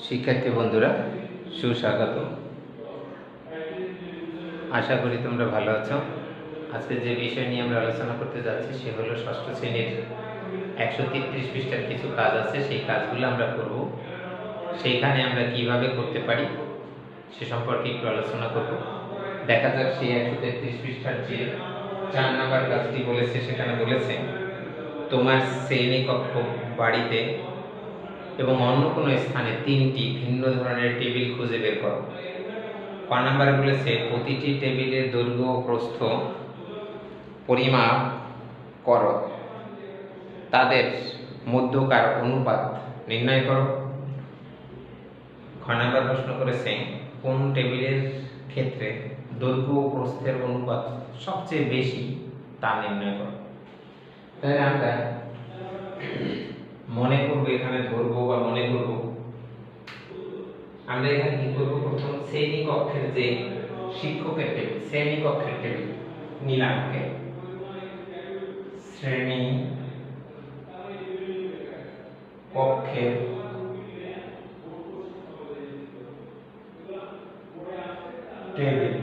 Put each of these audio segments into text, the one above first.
শিক্ষার্থী বন্ধুরা সুস্বাগত। আশা করি তোমরা ভালো আছো। আজকে যে বিষয় নিয়ে আমরা আলোচনা করতে যাচ্ছি সে হলো ষষ্ঠ শ্রেণীর 133 পৃষ্ঠার কিছু কাজ আছে, সেই কাজগুলো আমরা করব। সেইখানে আমরা কিভাবে করতে পারি সে সম্পর্কে একটু আলোচনা করব। দেখা যাক সেই 133 পৃষ্ঠার যে 4 নম্বর কাজটি বলেছে, সেখানে বলেছে তোমার শ্রেণীকক্ষ, বাড়িতে এবং অন্য কোনো স্থানে 3টি ভিন্ন ধরনের টেবিল খুঁজে বের করো। 5 নম্বরে বলেছে প্রতিটি টেবিলের দৈর্ঘ্য ও প্রস্থ পরিমাপ করো, তাদের মধ্যকার অনুপাত নির্ণয় করো। 6 নম্বর প্রশ্ন করেছে কোন টেবিলের ক্ষেত্রে দৈর্ঘ্য ও প্রস্থের অনুপাত সবচেয়ে বেশি তা নির্ণয় করো। তাহলে আমরা মনে করব এখানে ধরবো বা মনে করব আমরা এখানে কি করব, প্রথম শ্রেণীকক্ষের যে শিক্ষকের টেবিল, শ্রেণীকক্ষের টেবিল নিলাম। শ্রেণী কক্ষের টেবিল,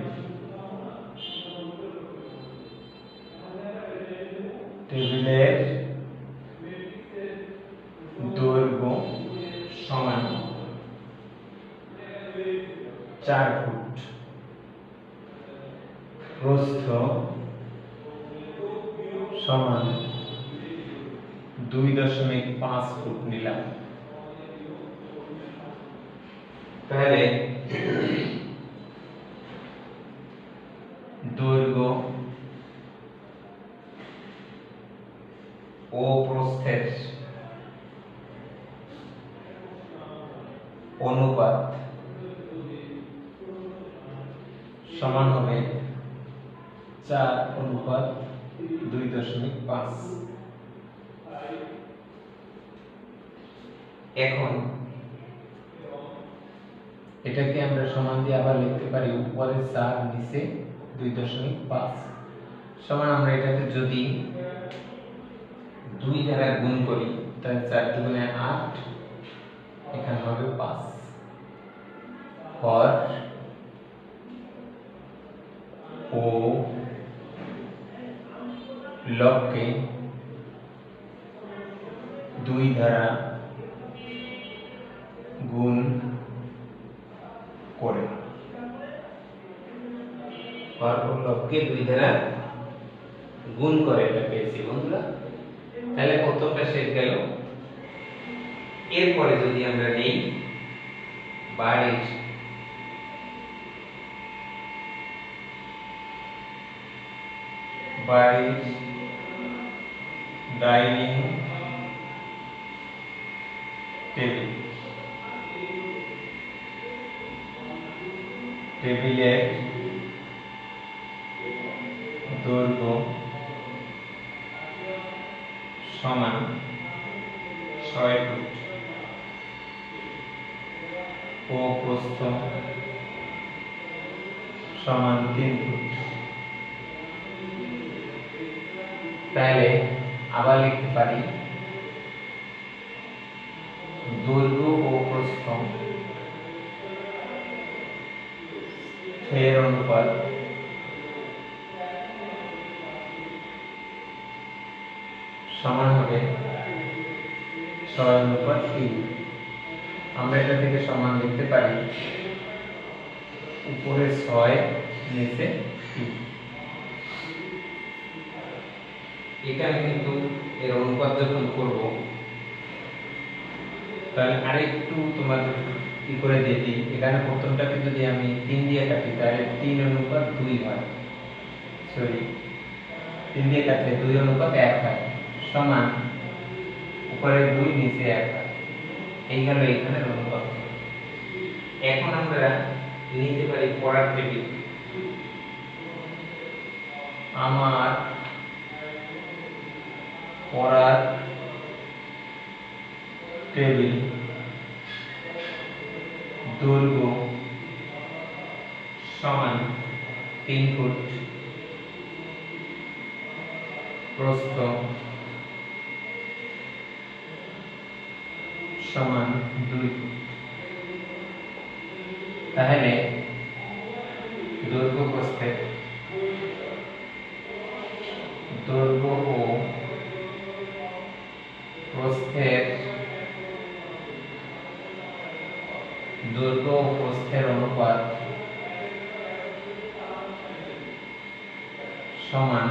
টেবিলের দৈর্ঘ্য সমান 4 ফুট, প্রস্থ সমান 2.5 ফুট নিলাম। তাহলে দৈর্ঘ্য ও প্রস্থের অনুপাত সমান হবে 4:2.5। এখন এটাকে আমরা সমান দিয়ে আবার লিখতে পারি উপরে 4 নিচে 2.5 সমান। আমরা এটাকে যদি 2 দ্বারা গুণ করি তাহলে 4 দুগুণে 8, এখানে হবে 5। হর ও লবকে 2 দ্বারা গুণ করে, হর ও লবকে 2 দ্বারা গুণ করে এটা পেয়েছি বন্ধুরা। তাহলে প্রথমটা শেষ গেল। এরপরে যদি আমরা নেই বাড়ির ডাইনিং টেবিল, টেবিলের দৈর্ঘ্য সমান 6 ফুট ও প্রস্থ সমান 3 ফুট। তাহলে আবার লিখতে পারি দৈর্ঘ্য ও প্রস্থ এর অনুপাত সমান হবে 6:3। আমরা এটা থেকে সমান লিখতে পারি উপরে 6 নিচে 3। এখানে কিন্তু এর অনুপাত যখন করব তাহলে আরেকটু তোমাদের কি করে দিয়ে দিই। এখানে প্রথমটাকে যদি আমি 3 দিয়ে কাটি তাহলে 3:2 হয়, সরি 3 দিয়ে কাটলে 2:1 হয়, সমান উপরে 2 নিচে 1 হয়। এই গেল এখানে অনুপাত। এখন আমরা নিতে পারি পড়ার টেবিল। আমার পড়ার টেবিল দৈর্ঘ্য সমান 3 ফুট, প্রস্থ সমান 2 ফুট। তাহলে দৈর্ঘ্য প্রস্থের দৈর্ঘ্য ও প্রস্থের অনুপাত সমান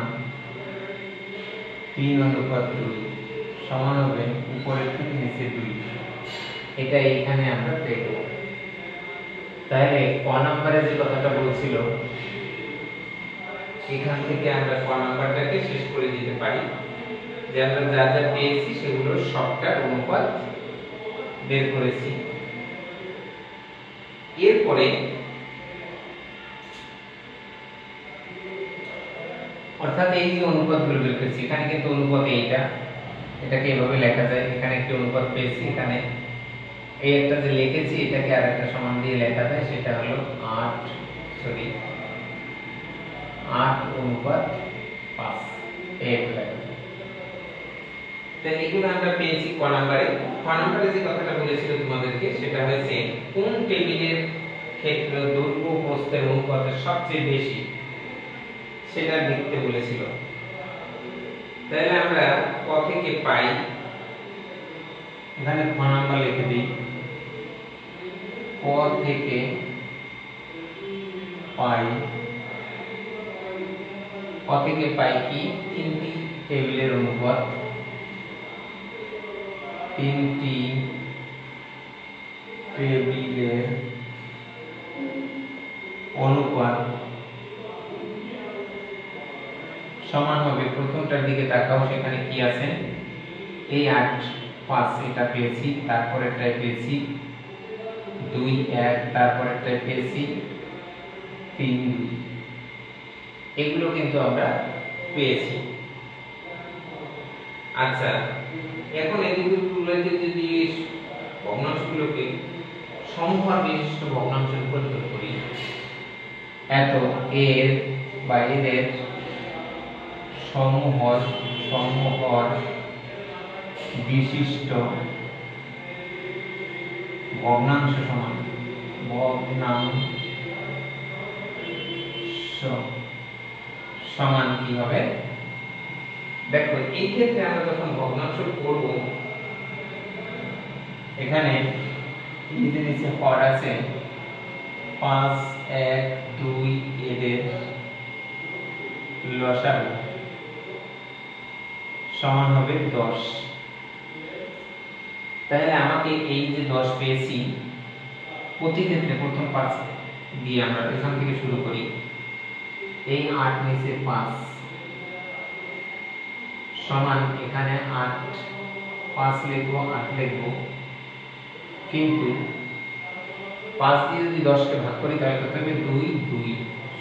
3:2 সমান হবে উপরের থেকে নিচে 2। এটা এখানে আমরা পেয়ে দেব। তাহলে ক নম্বরে যে কথাটা বলছিল এখান থেকে আমরা ক নাম্বারটাকে শেষ করে দিতে পারি যে আমরা যা যা পেয়েছি সেগুলো সবটার অনুপাত বের করেছি। এরপরে অর্থাৎ এই যে অনুপাতগুলো বের করেছি, এখানে কিন্তু অনুপাত এটাকে এভাবে লেখা যায়। এখানে একটি অনুপাত পেয়েছি, এখানে এই একটা যে লিখেছি এটাকে আরেকটা সমান দিয়ে লেখা যায়, সেটা হলো 8:5 এই লেখা যায়। তাহলে এগুলো আমরা পেয়েছি ক নাম্বারে। খ নাম্বারে যে কথাটা বলেছিল তোমাদেরকে সেটা হয়েছে কোন টেবিলের ক্ষেত্রে দৈর্ঘ্য প্রস্থের অনুপাত সবচেয়ে বেশি সেটা লিখতে বলেছিল। তাহলে আমরা ক থেকে পাই, এখানে খ নাম্বার লিখে দিই। ক থেকে পাই কি তিনটি টেবিলের অনুপাত, তিনটি টেবিলের অনুপাত সমান হবে, প্রথমটার দিকে তাকাও সেখানে কি আছে, এই 8:5 এটা পেয়েছি, তারপরেরটাই পেয়েছি 2:1, তারপরেরটাই পেয়েছি 3:2। এগুলো কিন্তু আমরা পেয়েছি। আচ্ছা, এখন এগুলোকে যদি ভগ্নাংশগুলোকে সমহর বিশিষ্ট ভগ্নাংশে রূপান্তর করি, এত এর বা এদের সমহর বিশিষ্ট ভগ্নাংশ সমান কি হবে? দেখো এই ক্ষেত্রে আমরা যখন ভগ্নাংশ করব, এখানে এই যে নিচে হর আছে 5, 1, 2 এদের লসাগু সমান হবে 10। তাহলে আমাকে এই যে 10 পেয়েছি, প্রতি ক্ষেত্রে প্রথম 5 দিয়ে আমরা এখান থেকে শুরু করি। এই 8 নিচে 5 সমান, এখানে 5 লিখবো, 8 লিখবো, কিন্তু 5 দিয়ে যদি 10 কে ভাগ করি তাহলে কত হবে? 2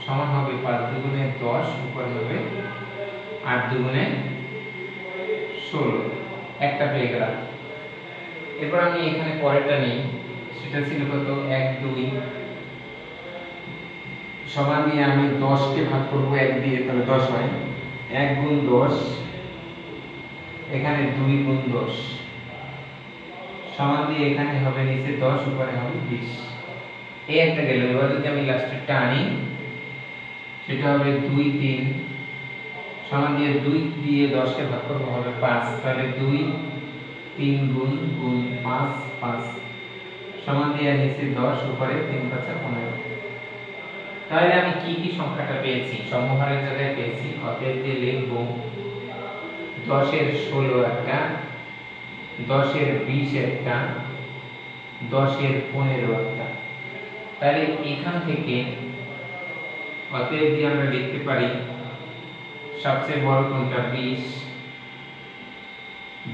সমান হবে 5 দুগুণে 10, উপরে হবে 8 দুগুণে 16, একটা পেয়ে গেলাম। এরপর আমি এখানে পরেরটা নিই, সেটা ছিল কত? 1, 2 সমান দিয়ে আমি 10 কে ভাগ করব 1 দিয়ে, তাহলে 10 হয়। 1 গুণ 10, এখানে 2 গুণ 10 সমান দিয়ে এখানে হবে নিচে 10, উপরে হবে 20। এই একটা গেল। এবার যদি আমি লাস্টেরটা আনি, সেটা হবে 2, 3 সমান দিয়ে 2 দিয়ে 10 কে ভাগ করব হবে 5, তাহলে 2, 3 গুণ 5, 5 সমান দিয়ে নিচে 10, উপরে 3 × 5 = 15। তাহলে আমি কি কি সংখ্যাটা পেয়েছি? সমহরের জায়গায় পেয়েছি, অতএব দিয়ে লিখব 10 এর 16 একটা, 10 এর 20 একটা, 10 এর 15 একটা। তাহলে এখান থেকে অতএব দিয়ে আমরা লিখতে পারি সবচেয়ে বড় কোনটা?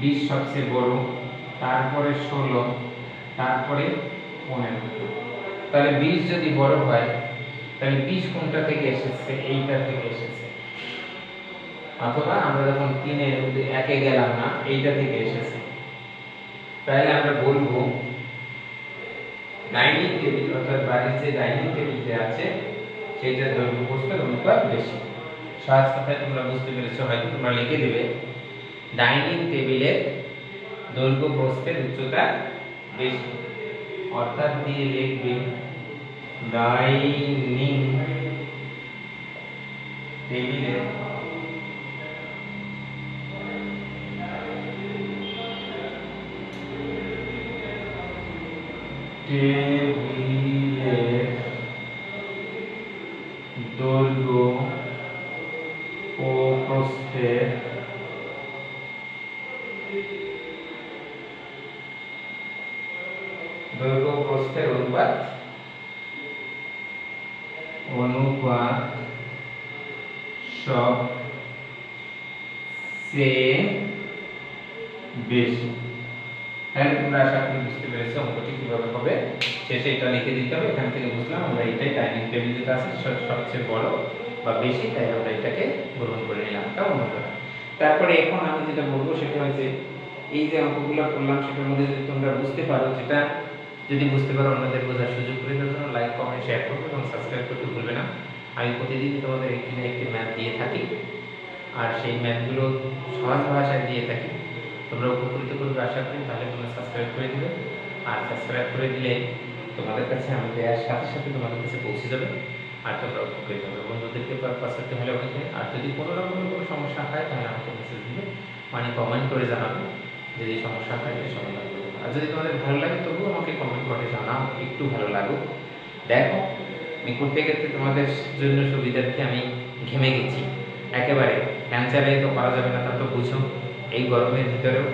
20 সবচেয়ে বড়, তারপরে 16, তারপরে 15। তাহলে 20 যদি বড় হয় তাহলে 20 কোনটা থেকে এসেছে? এইটা থেকে এসেছে, অথবা আমরা যখন 1 গেলাম না, এইটা থেকে এসেছে। তাহলে আমরা বলবো ডাইনিং টেবিল, অর্থাৎ বাড়ির যে ডাইনিং টেবিলটা আছে সেটার দৈর্ঘ্য প্রস্থের অনুপাত বেশি। সহজ কথায় তোমরা বুঝতে পেরেছো, হয়তো তোমরা লিখে দিবে ডাইনিং টেবিলের দৈর্ঘ্য প্রস্থের উচ্চতা বেশি, অর্থাৎ দিয়ে লিখবে ডাইনিং টেবিলে টেবিলের দৈর্ঘ্য ও প্রস্থের অনুপাত সবচেয়ে বেশি। তাহলে তোমরা আশা করি বুঝতে পেরেছো অঙ্কটি কিভাবে হবে। শেষে এটা লিখে দিতে হবে। এখান থেকে বুঝলাম আমরা এটাই ডাইনিং টেবিল যেটা আছে সবচেয়ে বড় বা বেশি, তাই আমরা এটাকে গ্রহণ করে নিলাম। কেমন হলো? তারপরে এখন আমি যেটা বলবো সেটা হচ্ছে এই যে অঙ্কগুলো করলাম সেটার মধ্যে যদি তোমরা বুঝতে পারো, যেটা যদি বুঝতে পারো অন্যদের বোঝার সুযোগ করে দেওয়ার জন্য লাইক, কমেন্ট, শেয়ার করবে এবং সাবস্ক্রাইব করতে ভুলবে না। আমি প্রতিদিন তোমাদের একটি না একটি ম্যাথ দিয়ে থাকি, আর সেই ম্যাথগুলো সহজ ভাষায় দিয়ে থাকি। তোমরা উপকৃত করবে আশা করি। তাহলে তোমরা সাবস্ক্রাইব করে দিবে, আর সাবস্ক্রাইব করে দিলে তোমাদের কাছে আমি দেওয়ার সাথে সাথে তোমাদের কাছে পৌঁছে যাবে, আর তোমরা উপকৃত হবে। বন্ধুদেরকে পাস করতে হলে অনেকে, আর যদি কোনো রকমের কোনো সমস্যা হয় তাহলে আমাকে মেসেজ দিবে, মানে কমেন্ট করে জানাবে। যদি সমস্যা হয় তাহলে সমাধান করবো। আর যদি তোমাদের ভালো লাগে তবুও আমাকে কমেন্ট করে জানাও, একটু ভালো লাগুক। দেখো আমি করতে গেতে তোমাদের জন্য সুবিধার্থে আমি ঘেমে গেছি একেবারে। ফ্যান চালিয়ে তো করা যাবে না, তা তো বুঝো। এই গরমের ভিতরেও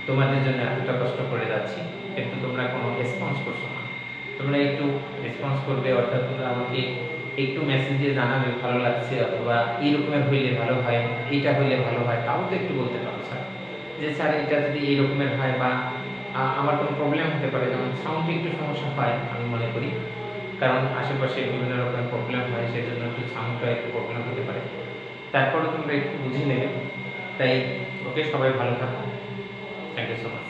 তোমাদের জন্য এতটা কষ্ট করে যাচ্ছি, কিন্তু তোমরা কোনো রেসপন্স করছো না। তোমরা একটু রেসপন্স করবে, অর্থাৎ তোমরা আমাকে একটু মেসেজ দিয়ে জানাবে ভালো লাগছে, অথবা এই রকমের হইলে ভালো হয়, এইটা হইলে ভালো হয়, তাও তো একটু বলতে পারো স্যার, যে স্যার এটা যদি এই রকমের হয়, বা আমার কোনো প্রবলেম হতে পারে, যেমন সাউন্ডে একটু সমস্যা হয় আমি মনে করি, কারণ আশেপাশে বিভিন্ন রকমের প্রবলেম হয়, সেজন্য একটু সাউন্ডটা একটু প্রবলেম হতে পারে। তারপরে তোমরা একটু বুঝে নেবে। তাই ওকে, সবাই ভালো থাকো। Thank you so much.